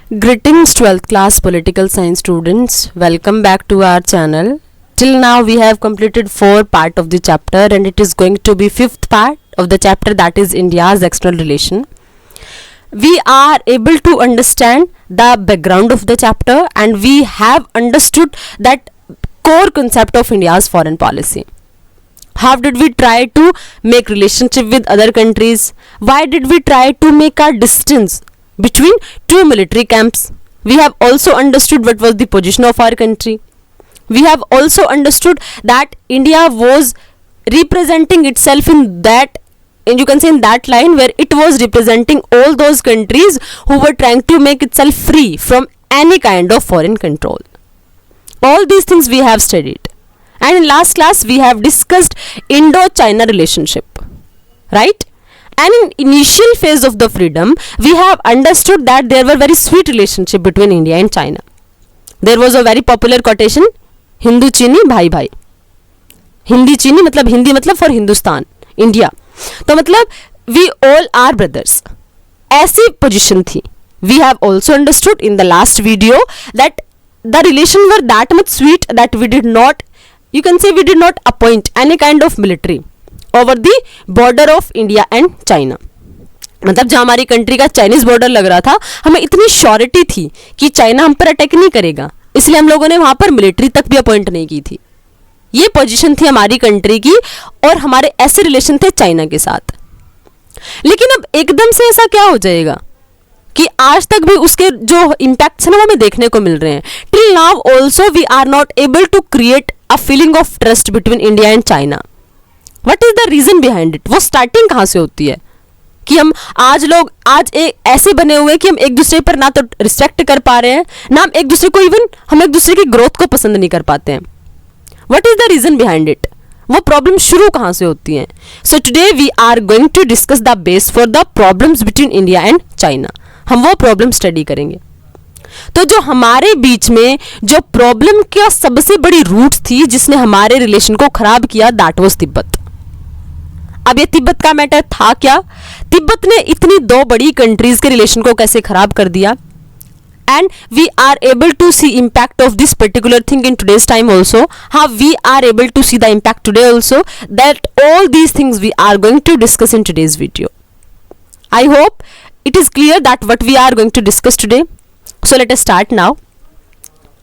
Greetings 12th class political science students. Welcome back to our channel. Till now we have completed 4 part of the chapter and it is going to be 5th part of the chapter, that is India's external relation. We are able to understand the background of the chapter and we have understood that core concept of India's foreign policy. How did we try to make relationship with other countries? Why did we try to make our distance between two military camps? We have also understood what was the position of our country. We have also understood that India was representing itself in that, and you can say in that line where it was representing all those countries who were trying to make itself free from any kind of foreign control. All these things we have studied. And in last class we have discussed Indo-China relationship, right? And in initial phase of the freedom, we have understood that there were very sweet relationship between India and China. There was a very popular quotation, Hindu Chini bhai bhai. Hindi Chini मतलब हिंदी मतलब for Hindustan, India. तो मतलब we all are brothers. ऐसी position थी. We have also understood in the last video that the relation were that much sweet that we did not, you can say we did not appoint any kind of military over the border of India and China. मतलब जहाँ हमारी country का Chinese border लग रहा था, हमें इतनी surety थी कि चाइना हम पर अटैक नहीं करेगा, इसलिए हम लोगों ने वहां पर मिलिट्री तक भी अपॉइंट नहीं की थी. ये पोजीशन थी हमारी कंट्री की और हमारे ऐसे रिलेशन थे चाइना के साथ. लेकिन अब एकदम से ऐसा क्या हो जाएगा कि आज तक भी उसके जो इम्पैक्ट्स हैं वो हमें देखने को मिल रहे हैं. Till now also we are not able to create a feeling of trust between India and China. What is the reason behind it? वो स्टार्टिंग कहाँ से होती है कि हम लोग आज ऐसे बने हुए हैं कि हम एक दूसरे पर ना तो रिस्पेक्ट कर पा रहे हैं, ना हम एक दूसरे को इवन हम एक दूसरे की ग्रोथ को पसंद नहीं कर पाते हैं. What is the reason behind it? वो प्रॉब्लम शुरू कहाँ से होती हैं? So today we are going to discuss the base for the problems between India and China. हम वो प्रॉब्लम स्टडी करेंगे. तो जो हमारे बीच में जो प्रॉब्लम का सबसे बड़ी रूट थी जिसने हमारे रिलेशन को खराब किया, दैट वाज तिब्बत. अब ये तिब्बत का मैटर था क्या? तिब्बत ने इतनी दो बड़ी कंट्रीज के रिलेशन को कैसे खराब कर दिया? And we are able to see impact of this particular thing in today's time also. How we are able to see the impact today also. That all these things we are going to discuss in today's video. I hope it is clear that what we are going to discuss today. So let us start now.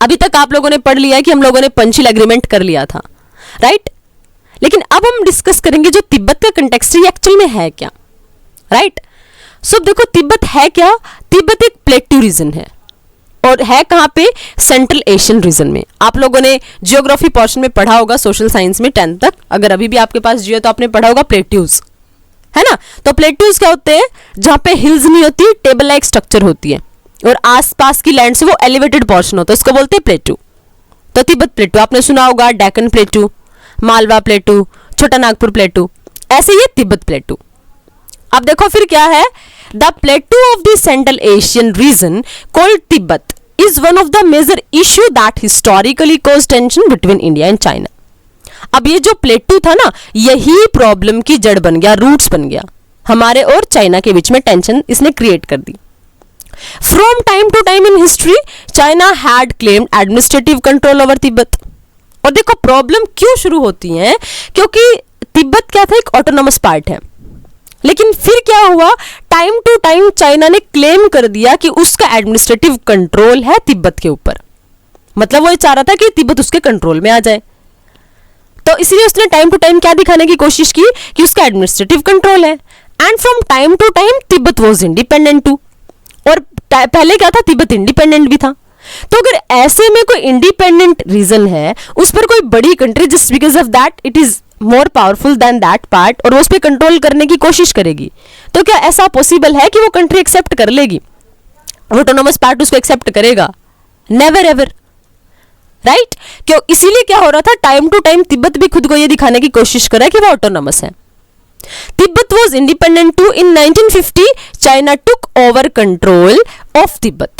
अभी तक आप लोगों ने पढ़ लिया है कि हम लोगों ने पंचिल एग्रीमेंट कर लिया था, राइट? लेकिन अब हम डिस्कस करेंगे जो तिब्बत का कंटेक्स्ट है एक्चुअल में है क्या, राइट? सो देखो तिब्बत है क्या? तिब्बत एक प्लेट्यू रीजन है और है कहाँ पे? सेंट्रल एशियन रीजन में. आप लोगों ने जियोग्राफी पोर्शन में पढ़ा होगा सोशल साइंस में 10th तक. अगर अभी भी आपके पास जियो तो आपने पढ़ा होगा प्लेट्यूज, है ना? तो प्लेट्यूज क्या होते हैं? जहां पे हिल्स नहीं होती, टेबल लाइक स्ट्रक्चर होती है और आसपास की लैंड से वो एलिवेटेड पोर्शन होता है, उसको बोलते हैं प्लेट्यू. तो तिब्बत प्लेट्यू आपने सुना होगा, डेक्कन प्लेट्यू, मालवा प्लेट्यू, छोटा नागपुर प्लेट्यू, ऐसे ये तिब्बत प्लेट्यू. अब देखो फिर क्या है? The plateau of the central Asian region called Tibet is one of the major issue that historically caused tension between India and China. अब ये जो प्लेट्यू था ना, यही प्रॉब्लम की जड़ बन गया, रूट्स बन गया. हमारे और चाइना के बीच में टेंशन इसने क्रिएट कर दी. From time to time in history China had claimed administrative control over Tibet. और देखो प्रॉब्लम क्यों शुरू होती है? क्योंकि तिब्बत क्या था? एक ऑटोनोमस पार्ट है. लेकिन फिर क्या हुआ? टाइम टू टाइम चाइना ने क्लेम कर दिया कि उसका एडमिनिस्ट्रेटिव कंट्रोल है तिब्बत के ऊपर. मतलब वो ये चाह रहा था कि तिब्बत उसके कंट्रोल में आ जाए. तो इसलिए उसने टाइम टू टाइम क्या दिखाने की कोशिश की कि उसका एडमिनिस्ट्रेटिव कंट्रोल है. And from time to time Tibet was independent too. और पहले क्या था? तिब्बत इंडिपेंडेंट भी था. तो अगर ऐसे में कोई इंडिपेंडेंट रीजन है, उस पर कोई बड़ी country just because of that it is more powerful than that part और वो उस पर कंट्रोल करने की कोशिश करेगी, तो क्या ऐसा पॉसिबल है कि वो कंट्री एक्सेप्ट कर लेगी? ऑटोनोमस पार्ट उसको एक्सेप्ट करेगा? Never ever, right? क्यों? इसीलिए क्या हो रहा था? टाइम टू टाइम तिब्बत भी खुद को ये दिखाने की कोशिश कर रहा है कि वो ऑटोनोमस है. Tibet was independent too. In 1950 China took over control of Tibet.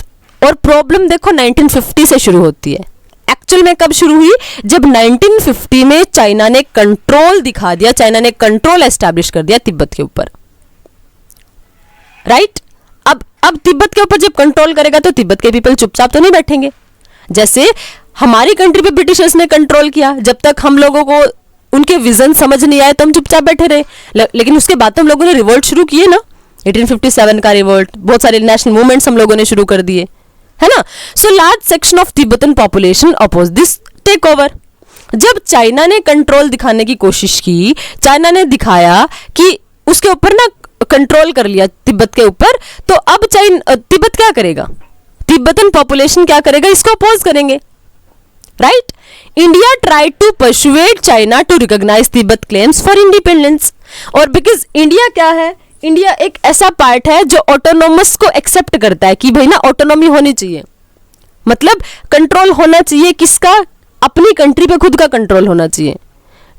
और प्रॉब्लम देखो 1950 से शुरू होती है. एक्चुअल में कब शुरू हुई? जब 1950 में चाइना ने कंट्रोल दिखा दिया, चाइना ने कंट्रोल एस्टैब्लिश कर दिया तिब्बत के ऊपर, राइट? अब अब तिब्बत के ऊपर जब कंट्रोल करेगा तो तिब्बत के पीपल चुपचाप तो नहीं बैठेंगे। जैसे हमारी कंट्री पे ब्रिटिशर्स ने कंट्रोल किया, जब तक हम लोगों को उनके विजन समझ नहीं आए तो हम चुपचाप बैठे रहे, लेकिन उसके बाद तो हम लोगों ने रिवोल्ट शुरू किए ना, 1857 का रिवोल्ट, बहुत सारे नेशनल मूवमेंट्स हम लोगों ने शुरू कर दिए, है ना। So large section of Tibetan population oppose this take over. जब चाइना ने कंट्रोल दिखाने की कोशिश की, चाइना ने दिखाया कि उसके ऊपर ना कंट्रोल कर लिया तिब्बत के ऊपर, तो अब तिब्बत क्या करेगा, तिब्बतन पॉपुलेशन क्या करेगा, इसको अपोज करेंगे, right. India tried to persuade China to recognise Tibet claims for independence. और बिकॉज इंडिया क्या है, इंडिया एक ऐसा पार्ट है जो ऑटोनोमस को एक्सेप्ट करता है कि भाई ना ऑटोनॉमी होनी चाहिए, मतलब कंट्रोल होना चाहिए किसका, अपनी कंट्री पे खुद का कंट्रोल होना चाहिए,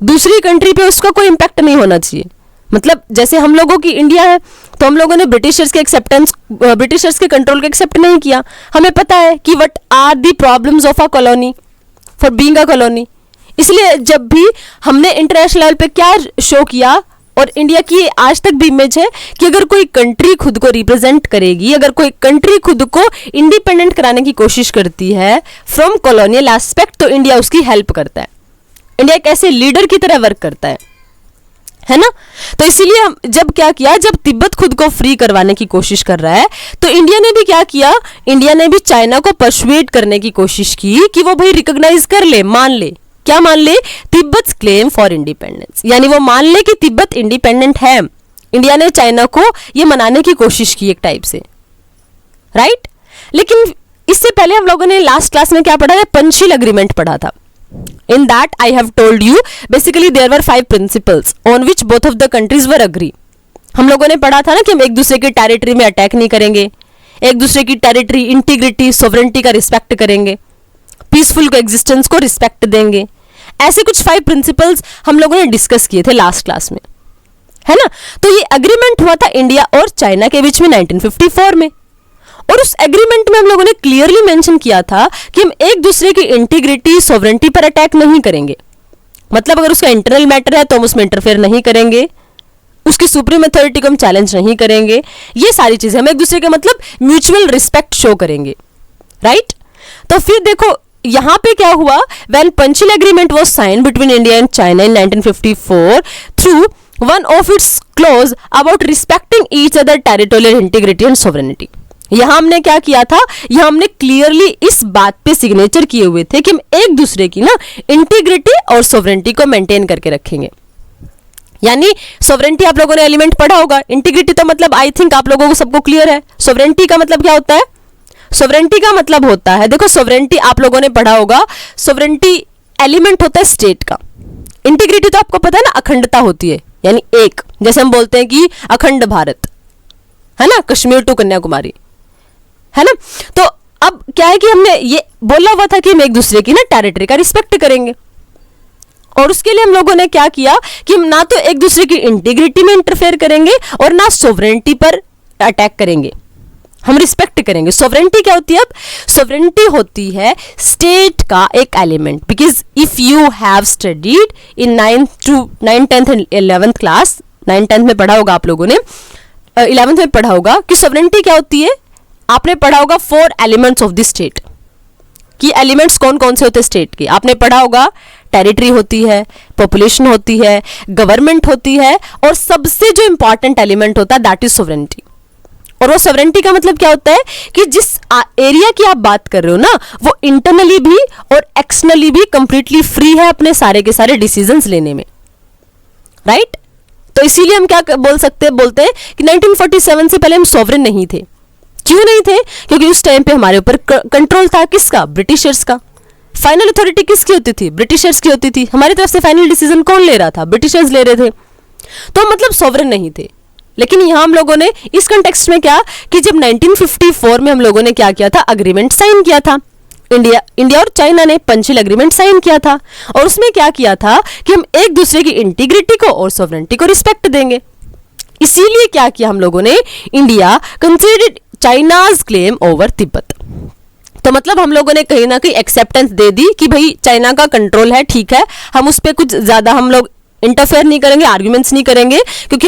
दूसरी कंट्री पे उसका कोई इंपैक्ट नहीं होना चाहिए। मतलब जैसे हम लोगों की इंडिया है तो हम लोगों ने ब्रिटिशर्स के कंट्रोल को एक्सेप्ट नहीं किया। हमें पता है कि what are the problems of a colony for being a colony. इसलिए जब भी हमने इंटरनेशनल लेवल पे क्या शो किया, और इंडिया की आज तक भी इमेज है कि अगर कोई कंट्री खुद को रिप्रेजेंट करेगी, अगर कोई कंट्री खुद को इंडिपेंडेंट कराने की कोशिश करती है फ्रॉम कॉलोनियल एस्पेक्ट, तो इंडिया उसकी हेल्प करता है। इंडिया एक ऐसे लीडर की तरह वर्क करता है ना। तो इसीलिए हम जब क्या किया, जब तिब्बत खुद को फ्री करवाने की कोशिश कर रहा है, तो इंडिया ने भी क्या किया, इंडिया ने भी चाइना को परसुएड करने की कोशिश की कि वो भाई रिकॉग्नाइज कर ले, मान ले, क्या मान ले, तिब्बत क्लेम फॉर इंडिपेंडेंस, यानी वो मान ले कि तिब्बत इंडिपेंडेंट है। इंडिया ने चाइना को ये मनाने की कोशिश की एक टाइप से, राइट। लेकिन इससे पहले हम लोगों ने लास्ट क्लास में क्या पढ़ा है, पंचशील अग्रीमेंट पढ़ा था। In that I have told you basically there were 5 principles on which both of the countries were agree। हम लोगों ने पढ़ा था ना कि हम एक दूसरे की टेरिटरी में अटैक नहीं करेंगे, एक दूसरे की टेरिटरी, इंटीग्रिटी, सोवरेनिटी का रिस्पेक्ट करेंगे, पीसफुल कोएग्जिस्टेंस को रिस्पेक्ट देंगे। ऐसे कुछ 5 प्रिंसिपल्स हम लोगों ने डिस्कस किए थे लास्ट क्लास में, है ना। तो ये अग्रीमेंट हुआ था इंडिया और चाइना के बीच में 1954 में, और उस एग्रीमेंट में हम लोगों ने क्लियरली मेंशन किया था कि हम एक दूसरे की इंटीग्रिटी, सोवरेनिटी पर अटैक नहीं करेंगे। मतलब अगर उसका इंटरनल मैटर है तो हम उसमें इंटरफेयर नहीं करेंगे, उसकी सुप्रीम अथॉरिटी को हम चैलेंज नहीं करेंगे, ये सारी चीजें हम एक दूसरे के मतलब म्यूचुअल रिस्पेक्ट शो करेंगे, राइट। तो फिर देखो यहां पे क्या हुआ, when Panchsheel agreement was signed between India and China in 1954 through one of its clause about respecting each other territorial integrity and sovereignty. यहां हमने क्या किया था, यहां हमने क्लियरली इस बात पे सिग्नेचर किए हुए थे कि हम एक दूसरे की ना इंटीग्रिटी और सोवरेनिटी को मेंटेन करके रखेंगे। यानी सोवरेनिटी आप लोगों ने एलिमेंट पढ़ा होगा, इंटीग्रिटी तो मतलब आई थिंक आप लोगों को सबको क्लियर है। सोवरेनिटी का मतलब क्या होता है, सोवरेनिटी का मतलब होता है, देखो सोवरेनिटी आप लोगों ने पढ़ा होगा, सोवरेनिटी एलिमेंट होता है स्टेट का। इंटीग्रिटी तो आपको पता है ना, अखंडता होती है, यानी एक, जैसे हम बोलते हैं कि अखंड भारत, है ना, कश्मीर टू कन्याकुमारी, है ना। तो अब क्या है कि हमने ये बोला हुआ था कि हम एक दूसरे की ना टेरिटरी का रिस्पेक्ट करेंगे, और उसके लिए हम लोगों ने क्या किया कि हम ना तो एक दूसरे की इंटीग्रिटी में इंटरफेयर करेंगे और ना सोवरेनिटी पर अटैक करेंगे, हम रिस्पेक्ट करेंगे। सोवरेनिटी क्या होती है, अब सोवरेनिटी होती है स्टेट का एक element, because if you have studied in 9th 10th and 11th class, 9th 10th में पढ़ा होगा आप लोगों ने, 11th में पढ़ा होगा कि सोवरेनिटी क्या होती है, आपने पढ़ा होगा 4 एलिमेंट्स ऑफ द स्टेट, कि एलिमेंट्स कौन कौन से होते हैं स्टेट के, आपने पढ़ा होगा, टेरिटरी होती है, पॉपुलेशन होती है, गवर्नमेंट होती है, और सबसे जो इंपॉर्टेंट एलिमेंट होता है दैट इज सोवरेनिटी। और वो सोवरेनिटी का मतलब क्या होता है कि जिस एरिया की आप बात कर रहे हो ना, वो इंटरनली भी और एक्सटर्नली भी कंप्लीटली फ्री है अपने सारे के सारे डिसीजंस लेने में, राइट। तो इसीलिए हम क्या बोलते हैं कि 1947 से पहले हम सॉवरेन नहीं थे। क्यों नहीं थे, क्योंकि उस टाइम पे हमारे ऊपर कंट्रोल था किसका, ब्रिटिशर्स का। फाइनल अथॉरिटी किसकी होती थी, ब्रिटिशर्स की होती थी। हमारी तरफ से फाइनल डिसीजन कौन ले रहा था, ब्रिटिशर्स ले रहे थे। तो मतलब सॉवरेन नहीं थे। लेकिन यहां हम लोगों ने इस कंटेक्स्ट में क्या कि जब 1954 में हम लोगों ने क्या किया था, अग्रीमेंट साइन किया था, इंडिया और चाइना ने पंचशील एग्रीमेंट साइन किया था, और उसमें क्या किया था कि हम एक दूसरे की इंटीग्रिटी को और सॉवरेनिटी को रिस्पेक्ट देंगे। इसीलिए क्या किया हम लोगों ने, India considered China's claim over Tibet. तो मतलब हम लोगों ने कहीं ना कहीं एक्सेप्टेंस दे दी कि भाई चाइना का कंट्रोल है, ठीक है, हम उस पर कुछ ज्यादा हम लोग इंटरफेयर नहीं करेंगे, आर्ग्यूमेंट्स नहीं करेंगे, क्योंकि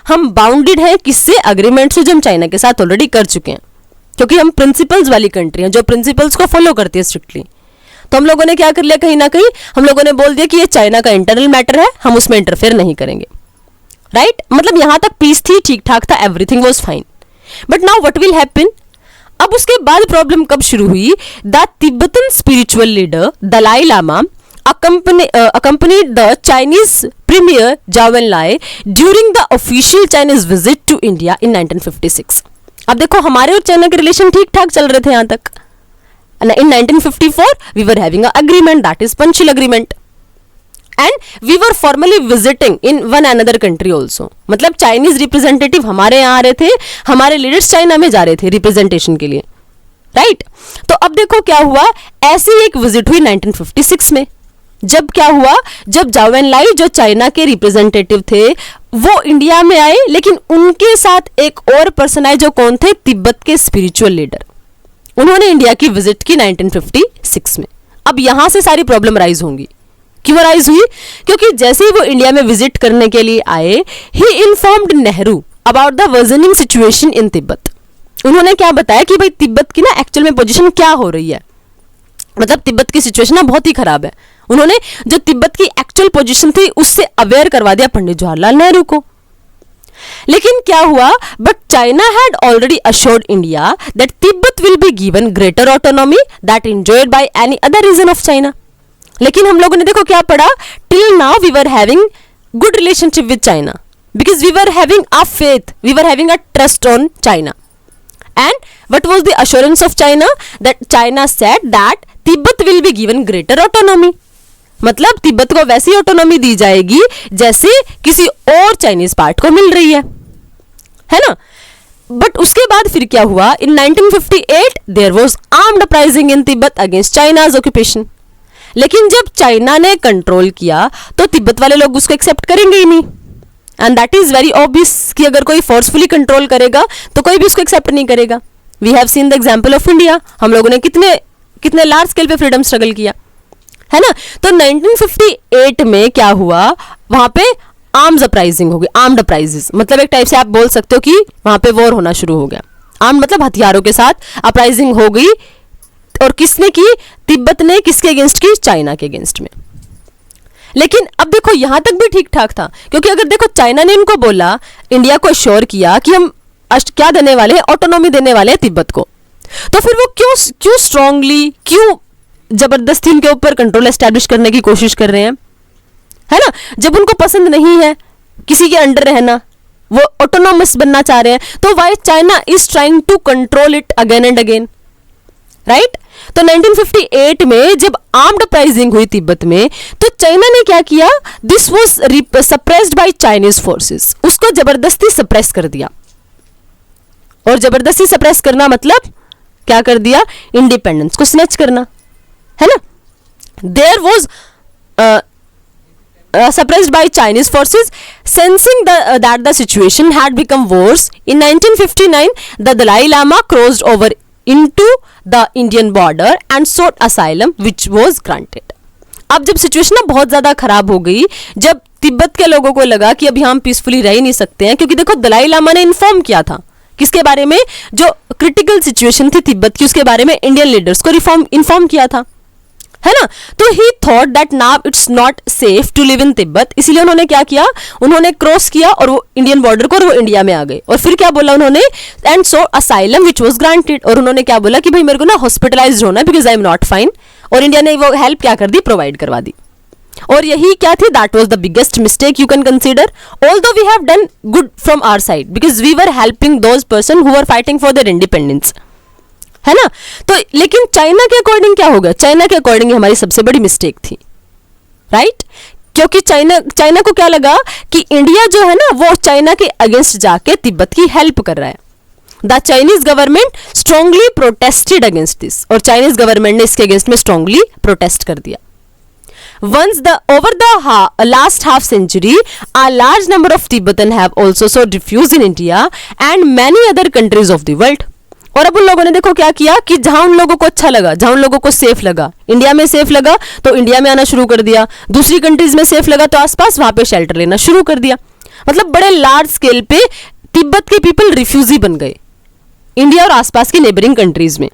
हम बाउंडेड हैं किससे, अग्रीमेंट से जो हम चाइना के साथ ऑलरेडी कर चुके हैं, क्योंकि हम प्रिंसिपल्स वाली कंट्री हैं जो प्रिंसिपल्स को फॉलो करती है स्ट्रिक्टली। तो हम लोगों ने क्या कर लिया, कहीं ना कहीं हम लोगों ने बोल दिया कि ये चाइना का इंटरनल मैटर है, हम उसमें इंटरफेयर नहीं करेंगे, राइट? मतलब यहां तक पीस थी, ठीक ठाक था, everything was fine. But now what will happen? अब उसके बाद प्रॉब्लम कब शुरू हुई? The Tibetan spiritual leader Dalai Lama accompanied the Chinese premier Zhou Enlai during the official Chinese visit to India in 1956. अब देखो हमारे और चाइना के रिलेशन ठीक ठाक चल रहे थे यहां तक। In 1954 we were having an agreement, that is Panchshil agreement, and we were formally visiting in one another country also. मतलब चाइनीज रिप्रेजेंटेटिव हमारे यहाँ आ रहे थे, हमारे लीडर्स चाइना में जा रहे थे रिप्रेजेंटेशन के लिए, राइट? तो अब देखो क्या हुआ, ऐसी एक विजिट हुई 1956 में। जब क्या हुआ, जब जाओ एनलाई जो चाइना के रिप्रेजेंटेटिव थे वो इंडिया में आए, लेकिन उनके साथ एक और पर्सन आए जो कौन थे, तिब्बत के स्पिरिचुअल लीडर। उन्होंने इंडिया की विजिट की 1956 में। अब यहां से सारी प्रॉब्लम राइज होंगी। क्यों राइज हुई? क्योंकि जैसे ही वो इंडिया में विजिट करने के लिए आए, he informed Nehru about the worsening situation in Tibet. उन्होंने क्या बताया कि भाई तिब्बत की ना एक्चुअल में पोजीशन क्या हो रही है, मतलब तिब्बत की सिचुएशन ना बहुत ही खराब है। उन्होंने जो तिब्बत की एक्चुअल पोजीशन थी उससे अवेयर करवा दिया पंडित जवाहरलाल नेहरू को। लेकिन क्या हुआ, but China had already assured India that Tibet will be given greater autonomy that enjoyed by any other region of China. लेकिन हम लोगों ने देखो क्या पढ़ा, till now we were having good relationship with China because we were having a faith, we were having a trust on China. And what was the assurance of China? That China said that Tibet will be given greater autonomy. मतलब तिब्बत को वैसी autonomy दी जाएगी जैसे किसी और Chinese part को मिल रही है ना? बट उसके बाद फिर क्या हुआ, in 1958 there was armed uprising in Tibet against China's occupation. लेकिन जब चाइना ने कंट्रोल किया तो तिब्बत वाले लोग उसको एक्सेप्ट करेंगे ही नहीं, and that is very obvious कि अगर कोई फोर्सफुली कंट्रोल करेगा तो कोई भी उसको एक्सेप्ट नहीं करेगा। We have seen the example of India, हम लोगों ने कितने लार्ज स्केल पे फ्रीडम स्ट्रगल किया है ना? तो 1958 में क्या हुआ, वहां पे आर्म्स अपराइजिंग हो गई, आर्म्ड अपराइजेस, मतलब एक टाइप से आप बोल सकते हो कि वहां पे वॉर होना शुरू हो गया। आर्म मतलब हथियारों के साथ अपराइजिंग हो गई, और किसने की, तिब्बत ने। किसके अगेंस्ट की, चाइना के अगेंस्ट में। लेकिन अब देखो यहां तक भी ठीक ठाक था, क्योंकि अगर देखो चाइना ने इनको बोला, इंडिया को अश्योर किया कि हम क्या देने वाले हैं, ऑटोनॉमी देने वाले हैं तिब्बत को, तो फिर वो क्यों स्ट्रांगली, क्यों जबरदस्ती उनके ऊपर कंट्रोल एस्टैब्लिश करने की कोशिश कर रहे हैं, है ना? जब उनको पसंद नहीं है किसी के अंडर रहना, वो ऑटोनॉमस बनना चाह रहे हैं, तो why China is trying to control it again and again, right? तो 1958 में जब आर्म्ड अपराइजिंग हुई तिब्बत में, तो चाइना ने क्या किया, this was suppressed bye Chinese forces, उसको जबरदस्ती सप्रेस कर दिया। और जबरदस्ती सप्रेस करना मतलब क्या कर दिया, इंडिपेंडेंस को स्नैच करना, है ना? There was suppressed by Chinese forces. Sensing that the situation had become worse, in 1959 the Dalai Lama crossed over into the Indian border and sought asylum, which was granted. अब जब situation ना बहुत ज्यादा खराब हो गई, जब तिब्बत के लोगों को लगा कि अभी हम पीसफुली रह ही नहीं सकते हैं, क्योंकि देखो दलाई लामा ने इन्फॉर्म किया था किसके बारे में, जो क्रिटिकल सिचुएशन थी तिब्बत की उसके बारे में इंडियन लीडर्स को इन्फॉर्म किया था, है ना? तो he thought that now it's not safe to live in Tibet, इसीलिए उन्होंने क्या किया, उन्होंने क्रॉस किया और वो इंडियन बॉर्डर को, और वो इंडिया में आ गए। और फिर क्या बोला उन्होंने, and so asylum which was granted, और उन्होंने क्या बोला कि भाई मेरे को ना हॉस्पिटलाइज्ड होना है because I am not fine, और इंडिया ने वो हेल्प क्या कर दी, प्रोवाइड करवा दी। और यही क्या थी, that was the biggest mistake you can consider, although we have done good from our side because we were helping those person who were fighting for their independence, है ना? तो लेकिन चाइना के अकॉर्डिंग क्या होगा, चाइना के according हमारी सबसे बड़ी मिस्टेक थी, राइट? क्योंकि चाइना को क्या लगा कि इंडिया जो है ना वो चाइना के अगेंस्ट जाके तिब्बत की हेल्प कर रहा है। The Chinese government strongly protested against this, और चाइनीज गवर्नमेंट ने इसके अगेंस्ट में स्ट्रांगली प्रोटेस्ट कर दिया। Over the last half century, a large number of Tibetan have also sought refuge in India and many other countries of the world. और अब उन लोगों ने देखो क्या किया कि जहां उन लोगों को अच्छा लगा, जहां उन लोगों को सेफ लगा, इंडिया में सेफ लगा तो इंडिया में आना शुरू कर दिया, दूसरी कंट्रीज में सेफ लगा तो आसपास वहां पे शेल्टर लेना शुरू कर दिया। मतलब बड़े लार्ज स्केल पे तिब्बत के पीपल रिफ्यूजी बन गए इंडिया और आसपास की नेबरिंग कंट्रीज में।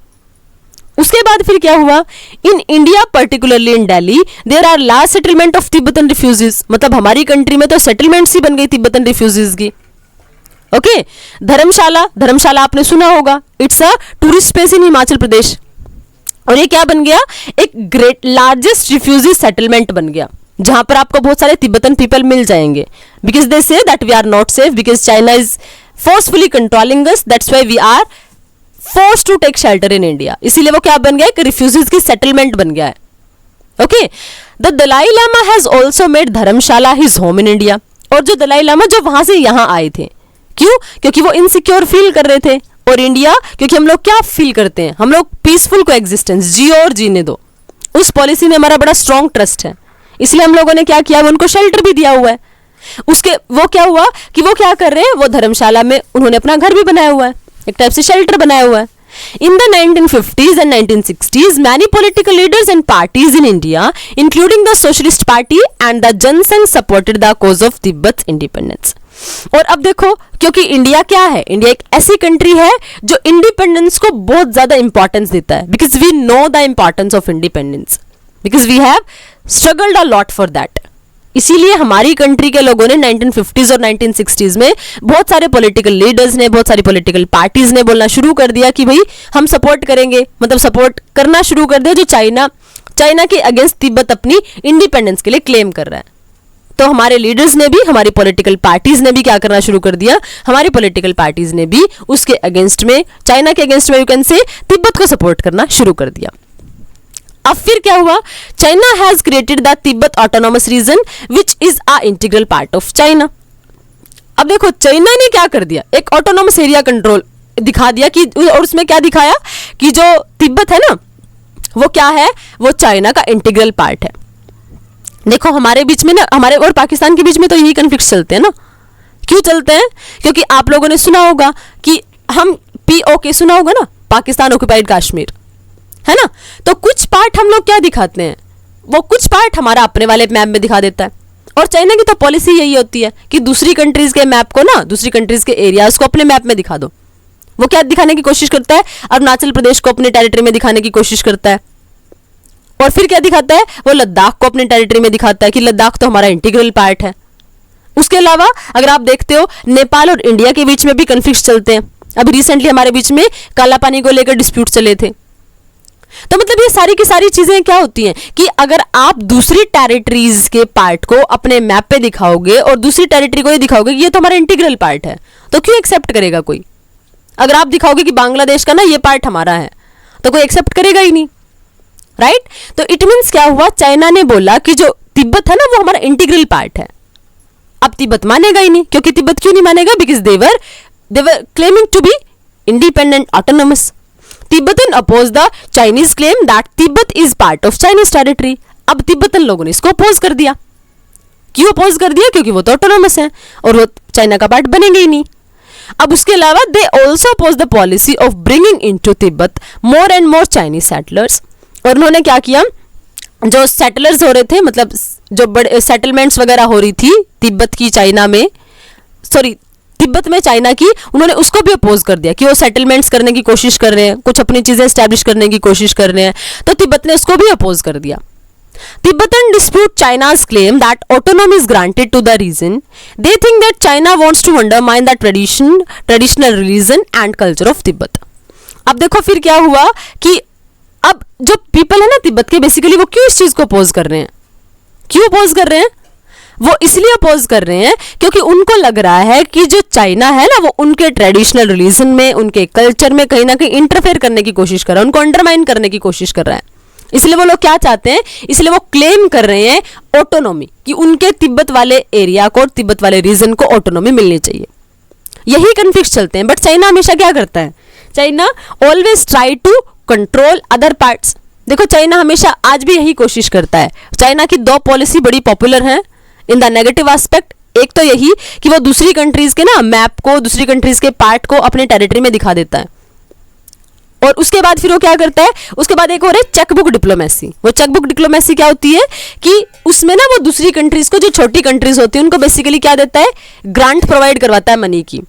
उसके बाद फिर क्या हुआ, in India particularly in Delhi there are large settlement of Tibetan refugees. मतलब हमारी कंट्री में तो सेटलमेंट्स ही बन गई तिब्बतन रिफ्यूजीज की। ओके, धर्मशाला, धर्मशाला आपने सुना होगा, it's a tourist place in Himachal Pradesh. और ये क्या बन गया, एक ग्रेट लार्जेस्ट रिफ्यूजी सेटलमेंट बन गया, जहां पर आपको बहुत सारे तिब्बतन पीपल मिल जाएंगे, because they say that we are not safe, because China is forcefully controlling us, that's why we are force to take shelter in India. इसीलिए वो क्या बन गया, एक रिफ्यूजीज की सेटलमेंट बन गया है। Okay, the Dalai Lama has also made Dharamshala his home in India. और जो दलाई लामा जो वहां से यहां आए थे, क्यों, क्योंकि वो इनसिक्योर फील कर रहे थे, और इंडिया, क्योंकि हम लोग क्या फील करते हैं, हम लोग पीसफुल को एग्जिस्टेंस, जियो और जीने दो, उस पॉलिसी में हमारा बड़ा स्ट्रॉन्ग ट्रस्ट है। इसलिए हम लोगों ने क्या किया, उनको शेल्टर भी दिया हुआ है। उसके वो क्या हुआ कि वो क्या कर रहे हैं, वो धर्मशाला में उन्होंने अपना घर भी बनाया हुआ है, एक टाइप से शेल्टर बनाया हुआ है। In the 1950s and 1960s, many political leaders and parties in India, including the Socialist Party and the Jan Sangh, supported the cause of Tibet's independence. और अब देखो, क्योंकि इंडिया क्या है, इंडिया एक ऐसी कंट्री है जो इंडिपेंडेंस को बहुत ज्यादा इंपॉर्टेंस देता है, because we know the importance of independence, because we have struggled a lot for that. इसीलिए हमारी कंट्री के लोगों ने 1950s और 1960s में बहुत सारे पॉलिटिकल लीडर्स ने, बहुत सारी पॉलिटिकल पार्टीज ने बोलना शुरू कर दिया कि भाई हम सपोर्ट करेंगे, मतलब सपोर्ट करना शुरू कर दिया जो चाइना के अगेंस्ट तिब्बत अपनी इंडिपेंडेंस के लिए क्लेम कर रहा है। तो हमारे लीडर्स ने भी, हमारी पॉलिटिकल पार्टीज ने भी क्या करना शुरू कर दिया, हमारी पॉलिटिकल पार्टीज ने भी उसके अगेंस्ट में, चाइना के अगेंस्ट में यू कैन से, तिब्बत को सपोर्ट करना शुरू कर दिया। अब फिर क्या हुआ, China has created the Tibet autonomous region which is a integral part of China. अब देखो चाइना ने क्या कर दिया, एक ऑटोनॉमस एरिया कंट्रोल दिखा दिया कि, और उसमें क्या दिखाया कि जो तिब्बत है ना वो क्या है, वो चाइना का इंटीग्रल पार्ट है। देखो हमारे बीच में ना, हमारे और पाकिस्तान के बीच में तो यही कन्फ्लिक्ट चलते हैं ना। क्यों चलते हैं, क्योंकि आप लोगों ने सुना होगा कि हम POK सुना होगा ना, पाकिस्तान ऑक्युपाइड कश्मीर, है ना। तो कुछ पार्ट हम लोग क्या दिखाते हैं, वो कुछ पार्ट हमारा अपने वाले मैप में दिखा देता है। और चाइना की तो पॉलिसी यही होती है कि दूसरी कंट्रीज के मैप को ना, दूसरी कंट्रीज के एरियाज को अपने मैप में दिखा दो। वो क्या दिखाने की कोशिश करता है, अरुणाचल प्रदेश को अपने टेरिटरी में दिखाने की कोशिश करता है, और फिर क्या दिखाता है, वो लद्दाख को अपने टेरिटरी में दिखाता है कि लद्दाख तो हमारा इंटीग्रल पार्ट है। उसके अलावा अगर आप देखते हो, नेपाल और इंडिया के बीच में भी कन्फ्लिक्ट चलते हैं। अभी रिसेंटली हमारे बीच में काला पानी को लेकर डिस्प्यूट चले थे। तो मतलब ये सारी की सारी चीजें क्या होती हैं कि अगर आप दूसरी टेरिटरीज के पार्ट को अपने मैप पे दिखाओगे और दूसरी टेरिटरी को ये दिखाओगे कि ये तो हमारा इंटीग्रल पार्ट है, तो क्यों एक्सेप्ट करेगा कोई। अगर आप दिखाओगे कि बांग्लादेश का ना ये पार्ट हमारा है, तो कोई एक्सेप्ट करेगा ही नहीं, राइट। तो इट मीन्स क्या हुआ, चाइना ने बोला कि जो तिब्बत है ना वो हमारा इंटीग्रल पार्ट है। अब तिब्बत मानेगा ही नहीं, क्योंकि तिब्बत क्यों नहीं मानेगा, because they were claiming to be independent autonomous. Tibetan opposed the Chinese claim that Tibet is part of Chinese territory. अब तिब्बतन लोगों ने इसको अपोज कर दिया। क्यों अपोज कर दिया, क्योंकि वो तो ऑटोनोमस है और वो चाइना का पार्ट बनेंगे ही नहीं। अब उसके अलावा they also oppose the policy of bringing into Tibet more and more Chinese settlers. और उन्होंने क्या किया, जो सेटलर्स हो रहे थे, मतलब जो बड़े सेटलमेंट्स वगैरह हो रही थी तिब्बत की चाइना में, सॉरी तिब्बत में चाइना की, उन्होंने उसको भी अपोज कर दिया कि वो सेटलमेंट्स करने की कोशिश कर रहे हैं, कुछ अपनी चीजें एस्टैब्लिश करने की कोशिश कर रहे हैं। तो तिब्बत ने उसको भी अपोज कर दिया। Tibetan dispute China's claim that autonomy is granted to the region. They think that China wants to undermine the traditional religion and culture of Tibet. अब देखो फिर क्या हुआ कि अब जो पीपल है ना तिब्बत के, बेसिकली वो क्यों इस चीज को अपोज कर रहे हैं, क्यों अपोज कर रहे हैं, वो इसलिए अपोज कर रहे हैं क्योंकि उनको लग रहा है कि जो चाइना है ना वो उनके ट्रेडिशनल रिलीजन में, उनके कल्चर में कहीं ना कहीं इंटरफेयर करने की कोशिश कर रहा है, उनको अंडरमाइन करने की कोशिश कर रहा है। इसलिए वो लोग क्या चाहते हैं, इसलिए वो क्लेम कर रहे हैं ऑटोनॉमी, कि उनके तिब्बत वाले एरिया को, तिब्बत वाले रीजन को ऑटोनॉमी मिलनी चाहिए। यही कन्फ्लिक्ट चलते हैं। बट चाइना हमेशा क्या करता है, China always try to control other parts. देखो चाइना हमेशा आज भी यही कोशिश करता है। चाइना की दो पॉलिसी बड़ी पॉपुलर हैं इन द नेगेटिव एस्पेक्ट। एक तो यही कि वो दूसरी कंट्रीज के ना मैप को, दूसरी कंट्रीज के पार्ट को अपने टेरिटरी में दिखा देता है, और उसके बाद फिर वो क्या करता है, उसके बाद एक और है चेकबुक डिप्लोमेसी। वो चेकबुक डिप्लोमेसी क्या होती है कि उसमें ना वो दूसरी कंट्रीज को, जो छोटी कंट्रीज होती है उनको बेसिकली क्या देता है, ग्रांट प्रोवाइड करवाता है मनी की।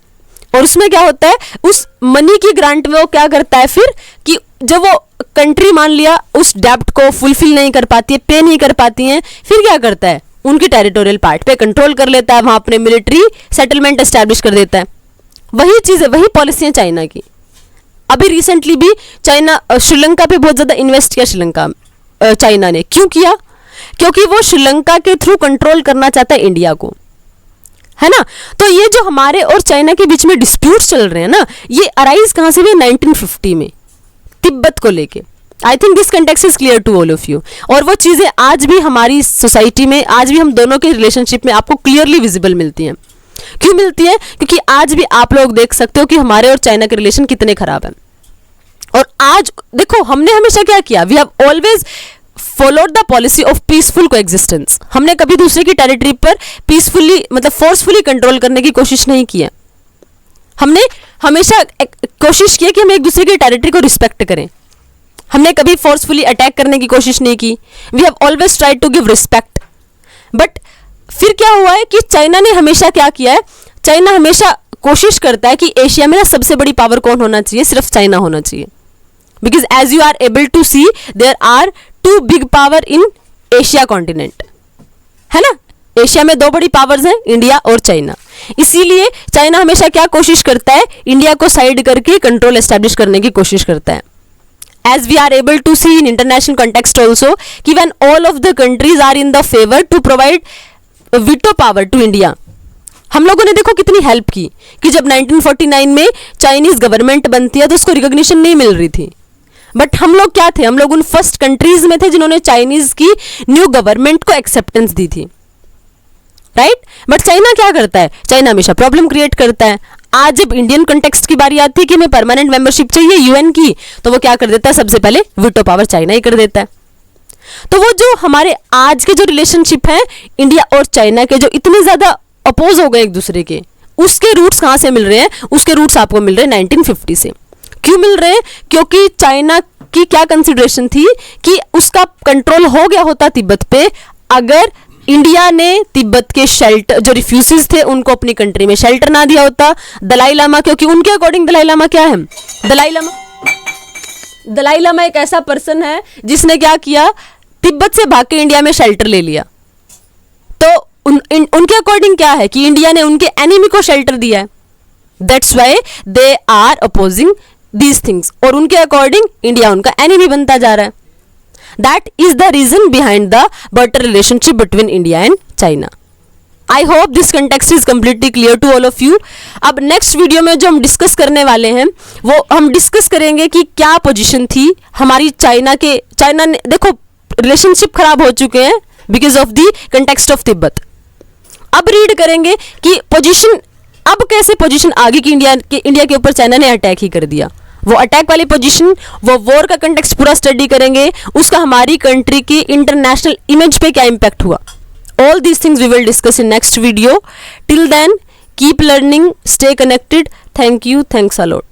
और उसमें क्या होता है, उस मनी की ग्रांट में वो क्या करता है फिर कि जब वो कंट्री मान लिया उस डेब्ट को फुलफिल नहीं कर पाती है, पे नहीं कर पाती है, फिर क्या करता है, उनकी टेरिटोरियल पार्ट पे कंट्रोल कर लेता है, वहां अपने मिलिट्री सेटलमेंट एस्टैब्लिश कर देता है। वही चीज है, वही पॉलिसी है चाइना की। अभी रिसेंटली भी चाइना श्रीलंका पे बहुत ज्यादा इन्वेस्ट किया, श्रीलंका चाइना ने। क्यों किया? क्योंकि वो श्रीलंका के थ्रू कंट्रोल करना चाहता है इंडिया को, है ना। तो ये जो हमारे और चाइना के बीच में डिस्प्यूट्स चल रहे हैं ना, ये अराइज कहां से हुए, 1950 में तिब्बत को लेके। I think this context is clear to all of you. और वो चीजें आज भी हमारी सोसाइटी में, आज भी हम दोनों के रिलेशनशिप में आपको क्लियरली विजिबल मिलती हैं। क्यों मिलती है? क्योंकि आज भी आप लोग देख सकते हो कि हमारे और चाइना के रिलेशन कितने खराब हैं। और आज देखो, हमने हमेशा क्या किया, we have always followed the policy of peaceful coexistence. हमने कभी दूसरे की टेरिटरी पर पीसफुली, मतलब फोर्सफुली कंट्रोल करने की कोशिश नहीं की है। हमने हमेशा कोशिश की है कि हम एक दूसरे की टेरिटरी को रिस्पेक्ट करें। हमने कभी फोर्सफुली अटैक करने की कोशिश नहीं की। We have always tried to give respect. But फिर क्या हुआ है कि चाइना ने हमेशा क्या किया है, चाइना हमेशा कोशिश करता है कि एशिया में ना सबसे बड़ी पावर कौन होना चाहिए, सिर्फ चाइना होना चाहिए। Because as you are able to see, there are two big power in Asia continent, है ना। एशिया में दो बड़ी पावर्स हैं, इंडिया और चाइना। इसीलिए चाइना हमेशा क्या कोशिश करता है, इंडिया को साइड करके कंट्रोल एस्टैब्लिश करने की कोशिश करता है। As we are able to see in international context also, कि when all of the countries are in the favor to provide veto power to India, हम लोगों ने देखो कितनी हेल्प की कि जब 1949 में चाइनीज गवर्नमेंट बनती है तो उसको रिकॉग्निशन नहीं मिल रही थी। बट हम लोग क्या थे, हम लोग उन फर्स्ट कंट्रीज में थे जिन्होंने चाइनीज की न्यू गवर्नमेंट को एक्सेप्टेंस दी थी, राइट। बट चाइना क्या करता है, चाइना हमेशा प्रॉब्लम क्रिएट करता है। आज जब इंडियन कंटेक्स्ट की बारी आती है कि हमें परमानेंट मेंबरशिप चाहिए यूएन की, तो वो क्या कर देता है, सबसे पहले वीटो पावर चाइना ही कर देता है। तो वो जो हमारे आज के जो रिलेशनशिप है इंडिया और चाइना के, जो इतने ज्यादा अपोज हो गए एक दूसरे के, उसके रूट्स कहां से मिल रहे हैं? उसके रूट्स आपको मिल रहे हैं 1950 से। क्यों मिल रहे हैं? क्योंकि चाइना की क्या कंसिडरेशन थी कि उसका कंट्रोल हो गया होता तिब्बत पे अगर इंडिया ने तिब्बत के शेल्टर, जो रिफ्यूजीज थे उनको अपनी कंट्री में शेल्टर ना दिया होता। दलाई लामा, क्योंकि उनके अकॉर्डिंग दलाई लामा क्या है, दलाई लामा एक ऐसा पर्सन है जिसने क्या किया, तिब्बत से भाग के इंडिया में शेल्टर ले लिया। तो उनके अकॉर्डिंग क्या है कि इंडिया ने उनके एनिमी को शेल्टर दिया है, that's why they are opposing these things. और उनके अकॉर्डिंग इंडिया उनका एनिमी बनता जा रहा है। That is the reason behind the better relationship between India and China. I hope this context is completely clear to all of you. अब next video में जो हम डिस्कस करने वाले हैं वो हम डिस्कस करेंगे कि क्या पोजीशन थी हमारी चाइना ने देखो रिलेशनशिप खराब हो चुके हैं because of the context of Tibet. अब रीड करेंगे कि पोजीशन, अब कैसे पोजीशन आ गई कि इंडिया के ऊपर चाइना ने अटैक ही कर दिया। वो अटैक वाली पोजीशन, वो वॉर का कंटेक्स्ट पूरा स्टडी करेंगे, उसका हमारी कंट्री की इंटरनेशनल इमेज पे क्या इम्पैक्ट हुआ। All these things we will discuss in next video. Till then keep learning, stay connected. Thank you, thanks a lot.